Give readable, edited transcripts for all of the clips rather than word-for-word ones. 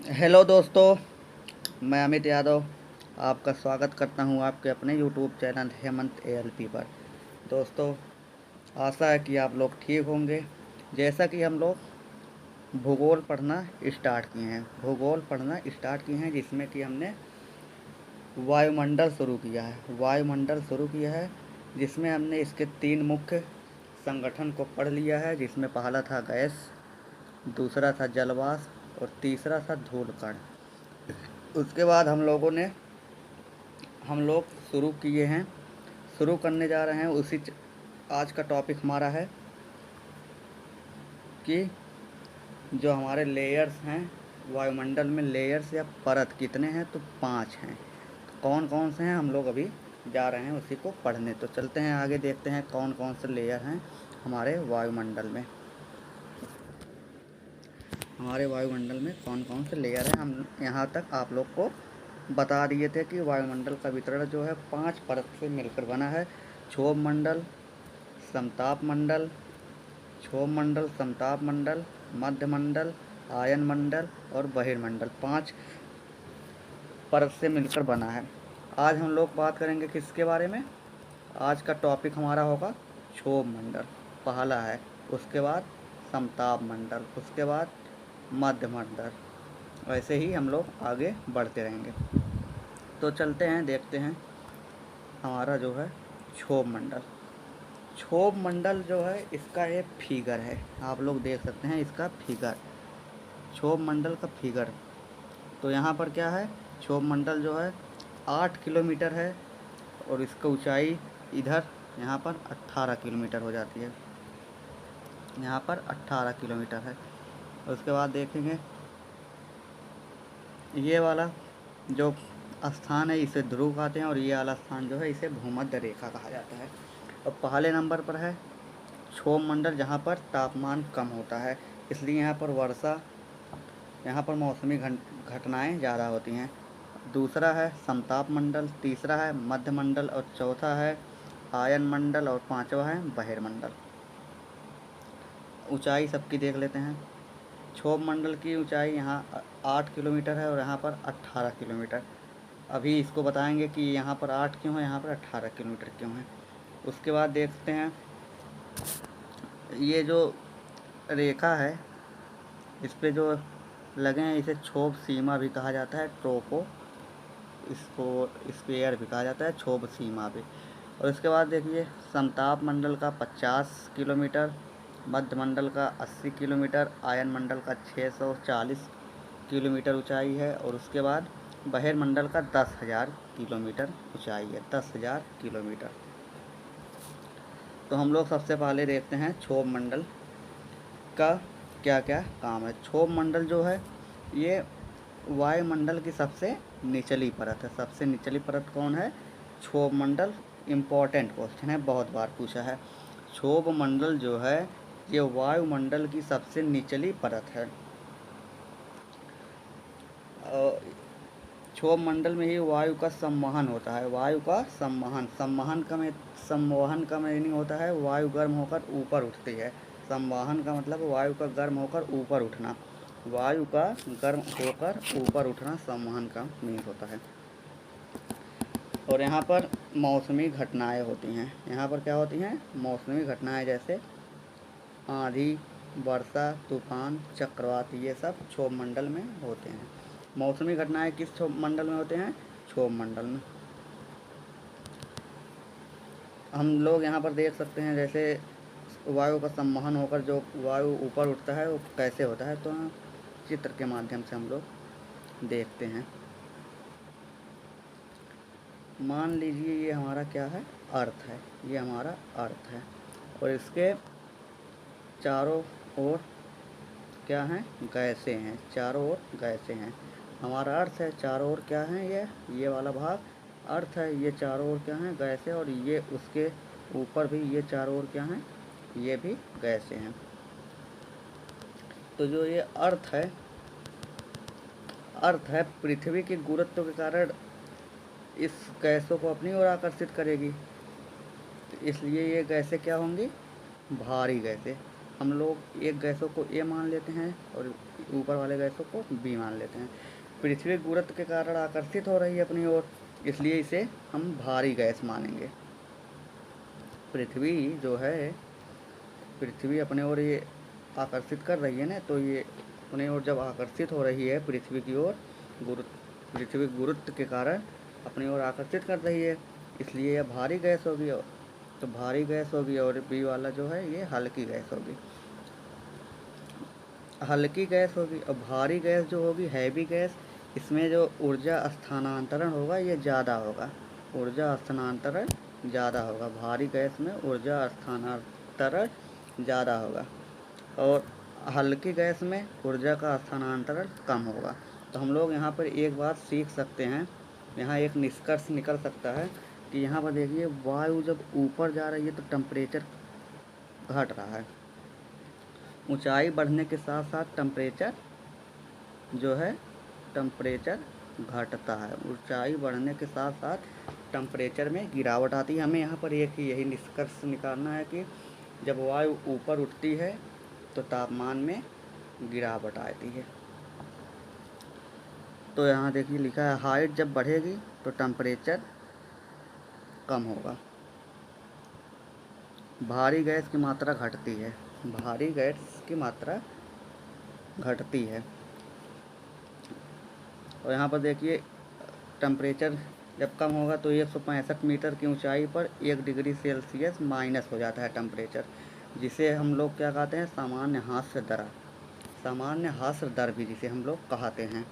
Hello दोस्तों, मैं अमित यादव आपका स्वागत करता हूं आपके अपने यूट्यूब चैनल हेमंत एएलपी पर। दोस्तों, आशा है कि आप लोग ठीक होंगे। जैसा कि हम लोग भूगोल पढ़ना स्टार्ट किए हैं जिसमें कि हमने वायुमंडल शुरू किया है जिसमें हमने इसके 3 मुख्य संगठन को पढ़ लिया है, जिसमें पहला था गैस, दूसरा था जलवाष्प और तीसरा था धूलकण। उसके बाद हम लोग शुरू करने जा रहे हैं आज का टॉपिक हमारा है कि जो हमारे लेयर्स हैं, वायुमंडल में लेयर्स या परत कितने हैं, तो 5 हैं। कौन कौन से हैं हम लोग अभी जा रहे हैं उसी को पढ़ने। तो चलते हैं आगे, देखते हैं कौन कौन से लेयर हैं हमारे वायुमंडल में। कौन कौन से लेयर हैं, हम यहाँ तक आप लोग को बता दिए थे कि वायुमंडल का वितरण जो है 5 परत से मिलकर बना है। क्षोभ मंडल, समताप मंडल, मध्य मंडल, आयन मंडल और बहिर्मंडल। 5 परत से मिलकर बना है। आज हम लोग बात करेंगे किसके बारे में? आज का टॉपिक हमारा होगा क्षोभ मंडल, पहला है। उसके बाद समताप मंडल, उसके बाद मध्य मंडल। वैसे ही हम लोग आगे बढ़ते रहेंगे। तो चलते हैं, देखते हैं हमारा जो है क्षोभ मंडल जो है, इसका एक फिगर है, आप लोग देख सकते हैं इसका फिगर, क्षोभ मंडल का फिगर। तो यहाँ पर क्या है, क्षोभ मंडल जो है 8 किलोमीटर है और इसका ऊंचाई इधर यहाँ पर 18 किलोमीटर हो जाती है। यहाँ पर 18 किलोमीटर है। उसके बाद देखेंगे ये वाला जो स्थान है इसे ध्रुव कहते हैं और ये वाला स्थान जो है इसे भूमध्य रेखा कहा जाता है। और पहले नंबर पर है क्षोभ मंडल, जहाँ पर तापमान कम होता है, इसलिए यहाँ पर मौसमी घटनाएं ज़्यादा होती हैं। दूसरा है समताप मंडल, तीसरा है मध्य मंडल और चौथा है आयन मंडल और पांचवा है बहिर्मंडल। ऊंचाई सबकी देख लेते हैं। क्षोभ मंडल की ऊंचाई यहाँ 8 किलोमीटर है और यहाँ पर 18 किलोमीटर। अभी इसको बताएंगे कि यहाँ पर 8 क्यों है, यहाँ पर 18 किलोमीटर क्यों है। उसके बाद देखते हैं ये जो रेखा है इस पे जो लगे हैं इसे क्षोभ सीमा भी कहा जाता है, ट्रोपो इसको स्पेयर भी कहा जाता है, क्षोभ सीमा भी। और इसके बाद देखिए समताप मंडल का 50 किलोमीटर, मध्य मंडल का 80 किलोमीटर, आयन मंडल का 640 किलोमीटर ऊंचाई है और उसके बाद बहिर्मंडल का 10,000 किलोमीटर ऊंचाई है, 10,000 किलोमीटर। तो हम लोग सबसे पहले देखते हैं क्षोभ मंडल का क्या क्या काम है। क्षोभ मंडल जो है ये वायुमंडल की सबसे निचली परत है। सबसे निचली परत कौन है? क्षोभ मंडल। इम्पोर्टेंट क्वेश्चन है, बहुत बार पूछा है। क्षोभ मंडल जो है ये वायुमंडल की सबसे निचली परत है। क्षोभ मंडल में ही वायु का संवहन होता है। वायु का संवहन का मीनिंग होता है वायु गर्म होकर ऊपर उठती है। संवहन का मतलब वायु का गर्म होकर ऊपर उठना। वायु का गर्म होकर ऊपर उठना संवहन का मीनिंग होता है। और यहाँ पर मौसमी घटनाएं होती हैं। यहाँ पर क्या होती हैं? मौसमी घटनाएं, जैसे आंधी, वर्षा, तूफान, चक्रवात, ये सब क्षोभ मंडल में होते हैं। मौसमी घटनाएं किस क्षोभ मंडल में होते हैं? क्षोभ मंडल में। हम लोग यहाँ पर देख सकते हैं जैसे वायु का संवहन होकर जो वायु ऊपर उठता है वो कैसे होता है, तो चित्र के माध्यम से हम लोग देखते हैं। मान लीजिए ये हमारा क्या है? अर्थ है। ये हमारा अर्थ है और इसके चारों ओर क्या हैं? गैसें हैं। चारों ओर गैसें हैं। हमारा अर्थ है, चारों ओर क्या है? ये वाला भाग अर्थ है। ये चारों ओर क्या हैं? गैसें। और ये उसके ऊपर भी ये चारों ओर क्या हैं? ये भी गैसें हैं। तो जो ये अर्थ है पृथ्वी के गुरुत्व के कारण इस गैसों को अपनी ओर आकर्षित करेगी। इसलिए ये गैसें क्या होंगी? भारी गैसें। हम लोग एक गैसों को ए मान लेते हैं और ऊपर वाले गैसों को बी मान लेते हैं। पृथ्वी गुरुत्व के कारण आकर्षित हो रही है अपनी ओर, इसलिए इसे हम भारी गैस मानेंगे। पृथ्वी जो है, पृथ्वी अपने ओर ये आकर्षित कर रही है ना, तो ये अपने ओर जब आकर्षित हो रही है पृथ्वी की ओर, पृथ्वी गुरुत्व के कारण अपनी ओर आकर्षित कर रही है, इसलिए यह भारी गैस होगी। तो भारी गैस होगी और बी वाला जो है ये हल्की गैस होगी। हल्की गैस होगी और भारी गैस जो होगी हैवी गैस, इसमें जो ऊर्जा स्थानांतरण होगा ये ज़्यादा होगा। ऊर्जा स्थानांतरण ज़्यादा होगा, भारी गैस में ऊर्जा स्थानांतरण ज़्यादा होगा और हल्की गैस में ऊर्जा का स्थानांतरण कम होगा। तो हम लोग यहाँ पर एक बात सीख सकते हैं, यहाँ एक निष्कर्ष निकल सकता है कि यहाँ पर देखिए वायु जब ऊपर जा रही है तो टेम्परेचर घट रहा है। ऊंचाई बढ़ने के साथ साथ टेम्परेचर जो है टेम्परेचर घटता है। ऊंचाई बढ़ने के साथ साथ टेम्परेचर में गिरावट आती है। हमें यहाँ पर एक ही यही निष्कर्ष निकालना है कि जब वायु ऊपर उठती है तो तापमान में गिरावट आती है। तो यहाँ देखिए लिखा है हाइट जब बढ़ेगी तो टेम्परेचर कम होगा। भारी गैस की मात्रा घटती है, भारी गैस की मात्रा घटती है। और यहाँ पर देखिए टेम्परेचर जब कम होगा तो 165 मीटर की ऊंचाई पर 1 डिग्री सेल्सियस माइनस हो जाता है टेम्परेचर, जिसे हम लोग क्या कहते हैं, सामान्य हास्य दर। सामान्य हास्य दर भी जिसे हम लोग कहते हैं।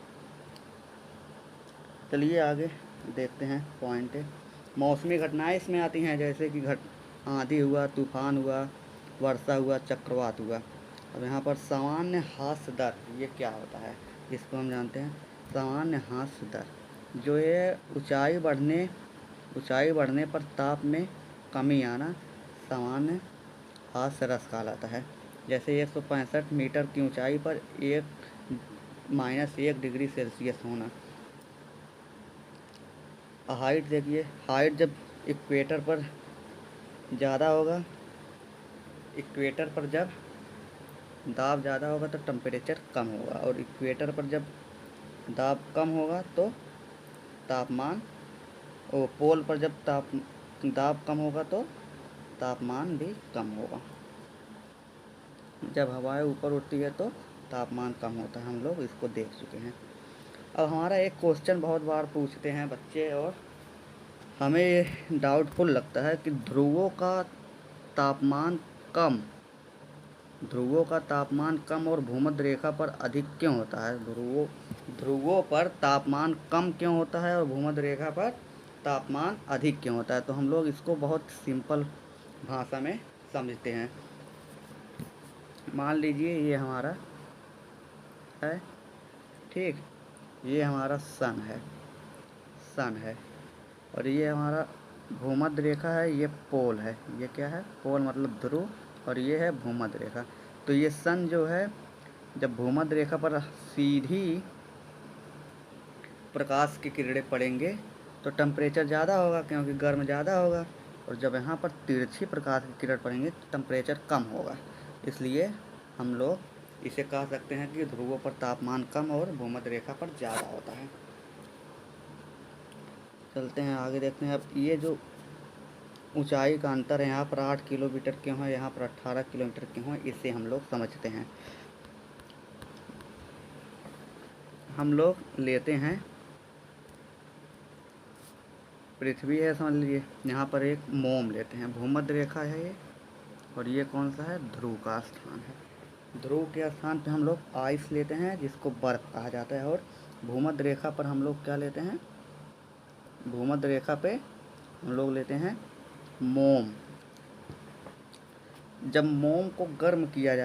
चलिए आगे देखते हैं पॉइंट। मौसमी घटनाएं इसमें आती हैं, जैसे कि आंधी हुआ, तूफान हुआ, वर्षा हुआ, चक्रवात हुआ। अब यहाँ पर सामान्य हास्य दर ये क्या होता है, इसको हम जानते हैं। सामान्य हास्य दर जो ये ऊंचाई बढ़ने पर ताप में कमी आना सामान्य हास्य रस कहलाता है। जैसे 165 मीटर की ऊंचाई पर -1 डिग्री सेल्सियस होना। हाइट देखिए, हाइट जब इक्वेटर पर ज़्यादा होगा, इक्वेटर पर जब दाब ज़्यादा होगा तो टेम्परेचर कम होगा, और इक्वेटर पर जब दाब कम होगा तो तापमान, और पोल पर जब दाब कम होगा तो तापमान भी कम होगा। जब हवाएं ऊपर उठती है तो तापमान कम होता है, हम लोग इसको देख चुके हैं। अब हमारा एक क्वेश्चन बहुत बार पूछते हैं बच्चे और हमें ये डाउटफुल लगता है कि ध्रुवों का तापमान कम और भूमध्य रेखा पर अधिक क्यों होता है। ध्रुवों पर तापमान कम क्यों होता है और भूमध्य रेखा पर तापमान अधिक क्यों होता है। तो हम लोग इसको बहुत सिंपल भाषा में समझते हैं। मान लीजिए ये हमारा है, ठीक, ये हमारा सन है और ये हमारा भूमध्य रेखा है, ये पोल है। ये क्या है, पोल मतलब ध्रुव, और ये है भूमध्य रेखा। तो ये सन जो है जब भूमध्य रेखा पर सीधी प्रकाश की किरणें पड़ेंगे तो टेम्परेचर ज़्यादा होगा क्योंकि गर्म ज़्यादा होगा, और जब यहाँ पर तिरछी प्रकाश की किरण पड़ेंगे तो टेम्परेचर कम होगा। इसलिए हम लोग इसे कह सकते हैं कि ध्रुवों पर तापमान कम और भूमध्य रेखा पर ज़्यादा होता है। चलते हैं आगे, देखते हैं। अब ये जो ऊंचाई का अंतर है, यहाँ पर 8 किलोमीटर क्यों है, यहाँ पर 18 किलोमीटर क्यों है, इसे हम लोग समझते हैं। हम लोग लेते हैं पृथ्वी है, समझ लीजिए, यहाँ पर एक मोम लेते हैं, भूमध्य रेखा है ये, और ये कौन सा है, ध्रुव का स्थान है। ध्रुव के स्थान पे हम लोग आइस लेते हैं जिसको बर्फ़ कहा जाता है, और भूमध्य रेखा पर हम लोग क्या लेते हैं, भूमध्य रेखा पे हम लोग लेते हैं मोम। जब मोम को गर्म किया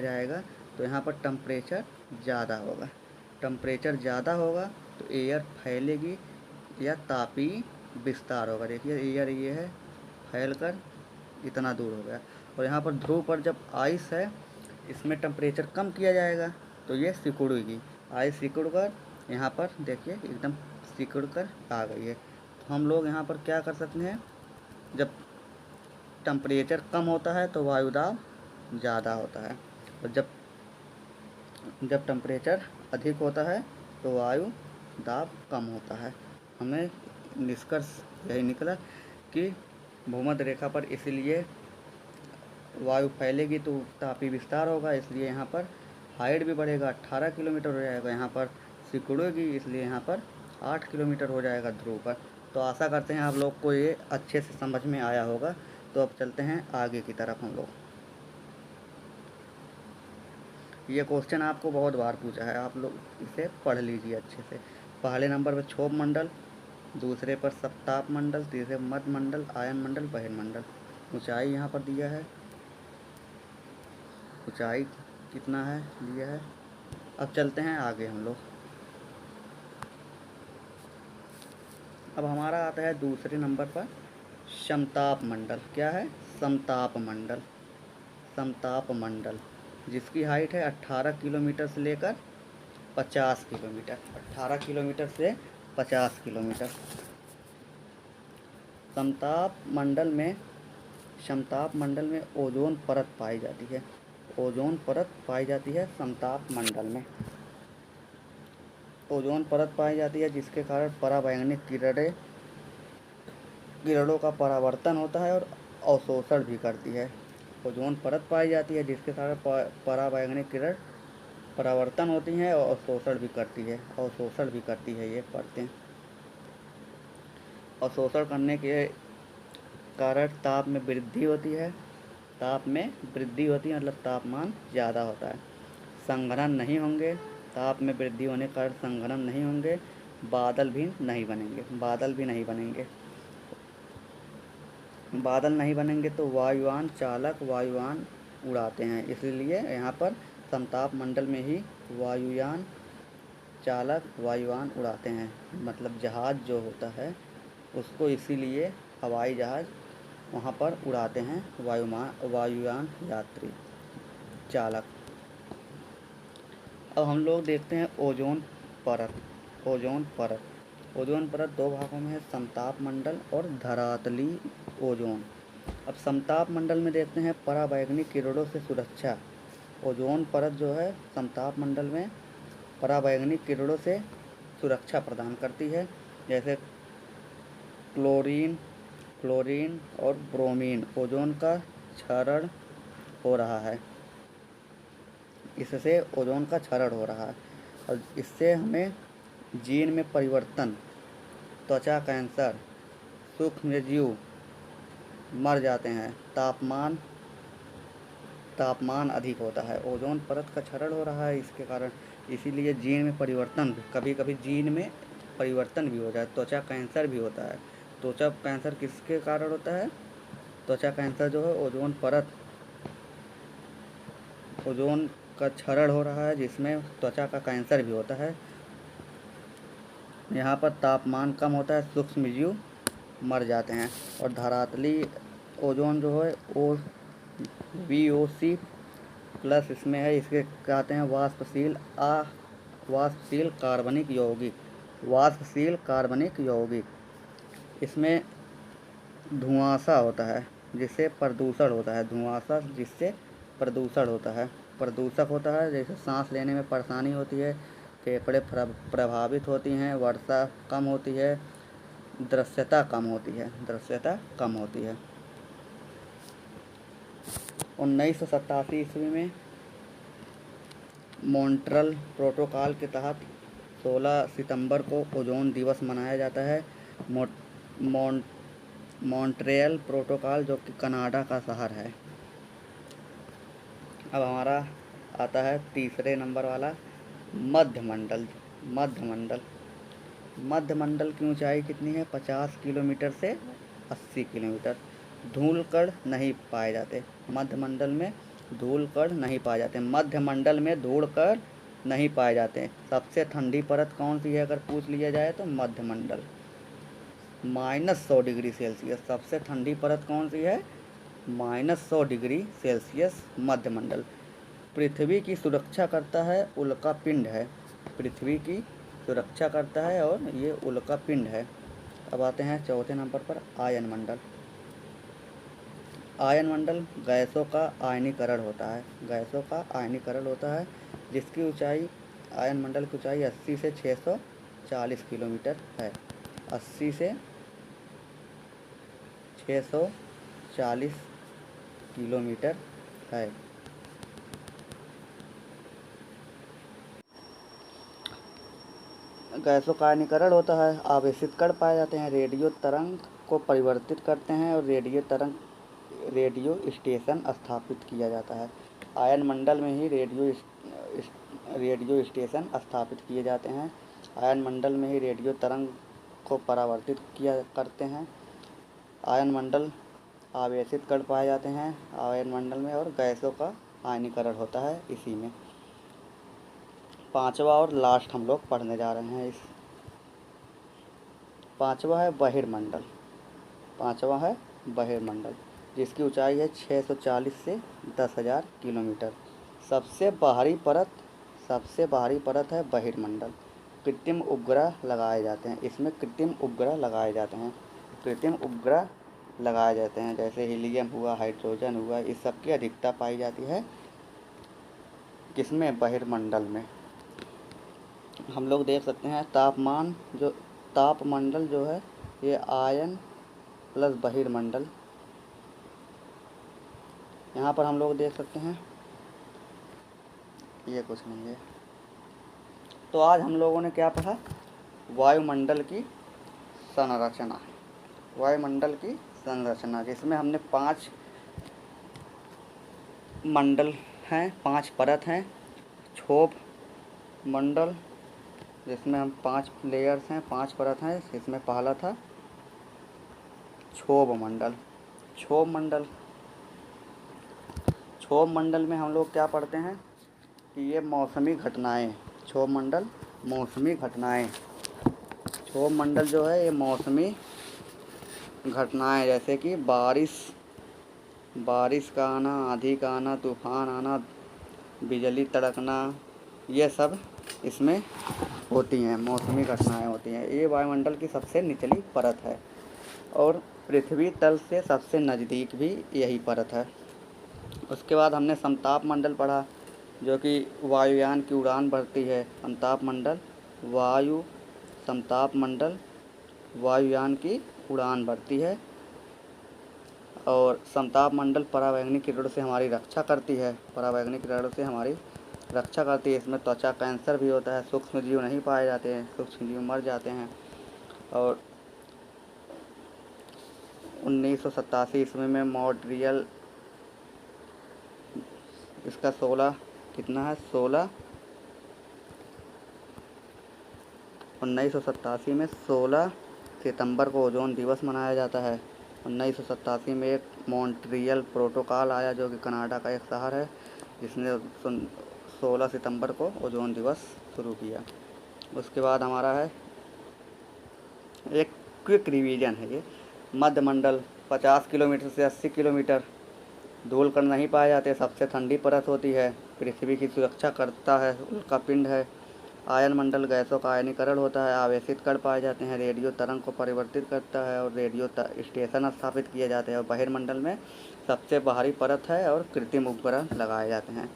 जाएगा तो यहाँ पर टेम्परेचर ज़्यादा होगा तो एयर फैलेगी या तापीय विस्तार होगा। देखिए एयर ये है, फैलकर इतना दूर हो गया। और यहाँ पर ध्रुव पर जब आइस है, इसमें टेम्परेचर कम किया जाएगा तो ये सिकुड़ेगी। आइस सिकुड़ कर यहाँ पर देखिए एकदम सिकुड़ कर आ गई है। तो हम लोग यहाँ पर क्या कर सकते हैं, जब टेम्परेचर कम होता है तो वायु दाब ज़्यादा होता है, और जब टेम्परेचर अधिक होता है तो वायु दाब कम होता है। हमें निष्कर्ष यही निकला कि भूमध्य रेखा पर इसलिए वायु फैलेगी तो तापीय विस्तार होगा, इसलिए यहाँ पर हाइट भी बढ़ेगा, 18 किलोमीटर हो जाएगा। यहाँ पर सिकुड़ेगी, इसलिए यहाँ पर 8 किलोमीटर हो जाएगा ध्रुव पर। तो आशा करते हैं आप लोग को ये अच्छे से समझ में आया होगा। तो अब चलते हैं आगे की तरफ हम लोग। ये क्वेश्चन आपको बहुत बार पूछा है, आप लोग इसे पढ़ लीजिए अच्छे से। पहले नंबर पर क्षोभ मंडल, दूसरे पर सप्ताप मंडल, तीसरे मध्य मंडल, आयन मंडल, बहिर्मंडल। ऊंचाई यहाँ पर दिया है, ऊंचाई कितना है दिया है। अब चलते हैं आगे हम लोग। अब हमारा आता है दूसरे नंबर पर समताप मंडल। क्या है? समताप मंडल। समताप मंडल जिसकी हाइट है 18 किलोमीटर से लेकर 50 किलोमीटर। 18 किलोमीटर से 50 किलोमीटर। समताप मंडल में ओजोन परत पाई जाती है। ओजोन परत पाई जाती है समताप मंडल में। ओजोन परत पाई जाती है जिसके कारण पराबैंगनी किरणों का परावर्तन होता है और अवशोषण भी करती है। ओजोन परत पाई जाती है जिसके कारण पराबैंगनी किरण परावर्तन होती हैं और अवशोषण भी करती है ये परतें। अवशोषण करने के कारण ताप में वृद्धि होती है। मतलब तापमान ज़्यादा होता है। संघनन नहीं होंगे, ताप में वृद्धि होने के कारण संघनन नहीं होंगे। बादल भी नहीं बनेंगे तो वायुयान चालक वायुयान उड़ाते हैं। इसलिए यहाँ पर समताप मंडल में ही वायुयान चालक वायुयान उड़ाते हैं। मतलब जहाज़ जो होता है उसको इसीलिए हवाई जहाज़ वहाँ पर उड़ाते हैं वायुयान यात्री चालक। अब हम लोग देखते हैं ओजोन परत दो भागों में है, समताप मंडल और धरातली ओजोन। अब समताप मंडल में देखते हैं पराबैंगनी किरणों से सुरक्षा। ओजोन परत जो है समताप मंडल में पराबैंगनी किरणों से सुरक्षा प्रदान करती है। जैसे क्लोरीन और ब्रोमीन ओजोन का क्षरण हो रहा है, इससे ओजोन का क्षरण हो रहा है और इससे हमें जीन में परिवर्तन, त्वचा कैंसर, सूक्ष्मजीव मर जाते हैं। तापमान अधिक होता है। ओजोन परत का क्षरण हो रहा है इसके कारण, इसीलिए जीन में परिवर्तन, कभी कभी जीन में परिवर्तन भी हो जाए। त्वचा कैंसर भी होता है। त्वचा कैंसर किसके कारण होता है? त्वचा कैंसर जो है ओजोन का क्षरण हो रहा है जिसमें त्वचा का कैंसर भी होता है। यहाँ पर तापमान कम होता है, सूक्ष्मजीव मर जाते हैं। और धरातली ओजोन जो है वो VOC प्लस इसमें है, इसके कहते हैं वाष्पशील कार्बनिक यौगिक। इसमें धुआंसा होता है जिससे प्रदूषण होता है। प्रदूषक होता है, जैसे सांस लेने में परेशानी होती है, फेफड़े प्रभावित होती हैं, वर्षा कम होती है, दृश्यता कम होती है। 1987 ईस्वी में मॉन्ट्रियल प्रोटोकॉल के तहत 16 सितंबर को ओजोन दिवस मनाया जाता है। मॉन्ट्रियल प्रोटोकॉल जो कि कनाडा का शहर है। अब हमारा आता है तीसरे नंबर वाला मध्य मंडल की ऊंचाई कितनी है? 50 किलोमीटर से 80 किलोमीटर। धूलकण नहीं पाए जाते मध्य मंडल में। मध्य मंडल में धूलकण नहीं पाए जाते। सबसे ठंडी परत कौन सी है अगर पूछ लिया जाए तो मध्य मंडल, -100 डिग्री सेल्सियस। सबसे ठंडी परत कौन सी है? -100 डिग्री सेल्सियस मध्य मंडल। पृथ्वी की सुरक्षा करता है उल्का पिंड है। पृथ्वी की सुरक्षा करता है और ये उल्का पिंड है। अब आते हैं चौथे नंबर पर आयन मंडल। आयन मंडल गैसों का आयनीकरण होता है, गैसों का आयनीकरण होता है, जिसकी ऊंचाई, आयन मंडल की ऊंचाई 80 से 640 किलोमीटर है। 80 से 640 किलोमीटर है। गैसों का आयनीकरण होता है, आवेशित कण पाए जाते हैं, रेडियो तरंग को परिवर्तित करते हैं और रेडियो स्टेशन स्थापित किया जाता है। आयन मंडल में ही रेडियो स्टेशन स्थापित किए जाते हैं। आयन मंडल में ही रेडियो तरंग को परावर्तित किया करते हैं। आयन मंडल आवेशित कण पाए जाते हैं आयन मंडल में, और गैसों का आयनीकरण होता है इसी में। पांचवा और लास्ट हम लोग पढ़ने जा रहे हैं। पांचवा है बहिर्मंडल। पांचवा है बहिर्मंडल, जिसकी ऊंचाई है 640 से 10,000 किलोमीटर। सबसे बाहरी परत है बहिर्मंडल। कृत्रिम उपग्रह लगाए जाते हैं, इसमें कृत्रिम उपग्रह लगाए जाते हैं। कृत्रिम उपग्रह लगाए जाते हैं, जैसे हीलियम हुआ, हाइड्रोजन हुआ, इस सब की अधिकता पाई जाती है किसमें, बहिर्मंडल में। हम लोग देख सकते हैं तापमंडल जो है ये आयन प्लस बहिर्मंडल, यहाँ पर हम लोग देख सकते हैं ये कुछ नहीं है। तो आज हम लोगों ने क्या पढ़ा, वायुमंडल की संरचना। वायुमंडल की संरचना, जिसमें हमने 5 मंडल हैं, 5 परत हैं। क्षोभ मंडल, जिसमें हम 5 लेयर्स हैं, 5 परत हैं। इसमें पहला था क्षोभ मंडल। क्षोभ मंडल में हम लोग क्या पढ़ते हैं कि ये मौसमी घटनाएं, क्षोभ मंडल मौसमी घटनाएं। क्षोभ मंडल जो है ये मौसमी घटनाएं, जैसे कि बारिश का आना, आंधी का आना, तूफान आना, बिजली तड़कना, ये सब इसमें होती हैं, मौसमी घटनाएं होती हैं। ये वायुमंडल की सबसे निचली परत है और पृथ्वी तल से सबसे नज़दीक भी यही परत है। उसके बाद हमने समताप मंडल पढ़ा, जो कि वायुयान की उड़ान भरती है। समताप मंडल वायुयान की उड़ान भरती है, और समताप मंडल परावैंगनिक किरणों से हमारी रक्षा करती है। इसमें त्वचा कैंसर भी होता है, सूक्ष्म जीव नहीं पाए जाते हैं, सूक्ष्म जीव मर जाते हैं। और 1987 ईस्वी में मॉन्ट्रियल, इसका 1987 में 16 सितंबर को ओजोन दिवस मनाया जाता है। 1987 में एक मॉन्ट्रियल प्रोटोकॉल आया, जो कि कनाडा का एक शहर है, जिसने 16 सितंबर को ओजोन दिवस शुरू किया। उसके बाद हमारा है एक क्विक रिवीजन है, ये मध्य मंडल 50 किलोमीटर से 80 किलोमीटर। धूल कण नहीं पाए जाते, सबसे ठंडी परत होती है, पृथ्वी की सुरक्षा करता है, उल्का पिंड है। आयन मंडल गैसों का आयनीकरण होता है, आवेशित कण पाए जाते हैं, रेडियो तरंग को परिवर्तित करता है और रेडियो स्टेशन स्थापित किए जाते हैं। और बहिर्मंडल में सबसे बाहरी परत है और कृत्रिम उपग्रह लगाए जाते हैं।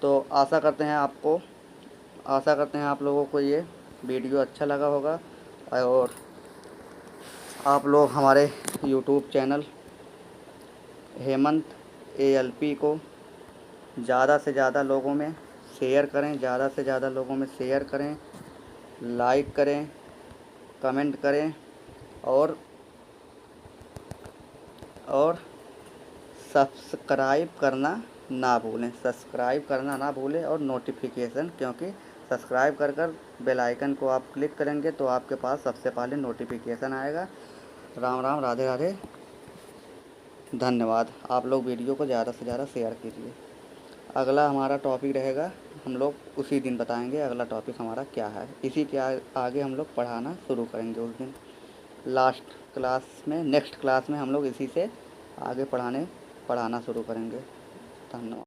तो आशा करते हैं आप लोगों को ये वीडियो अच्छा लगा होगा, और आप लोग हमारे यूट्यूब चैनल हेमंत ALP को ज़्यादा से ज़्यादा लोगों में शेयर करें, लाइक करें, कमेंट करें, और सब्सक्राइब करना ना भूलें, और नोटिफिकेशन, क्योंकि सब्सक्राइब कर बेल आइकन को आप क्लिक करेंगे तो आपके पास सबसे पहले नोटिफिकेशन आएगा। राम राम, राधे राधे, धन्यवाद। आप लोग वीडियो को ज़्यादा से ज़्यादा शेयर कीजिए। अगला हमारा टॉपिक रहेगा, हम लोग उसी दिन बताएंगे अगला टॉपिक हमारा क्या है। इसी के आगे हम लोग पढ़ाना शुरू करेंगे उस दिन। नेक्स्ट क्लास में हम लोग इसी से आगे पढ़ाना शुरू करेंगे। धन्यवाद।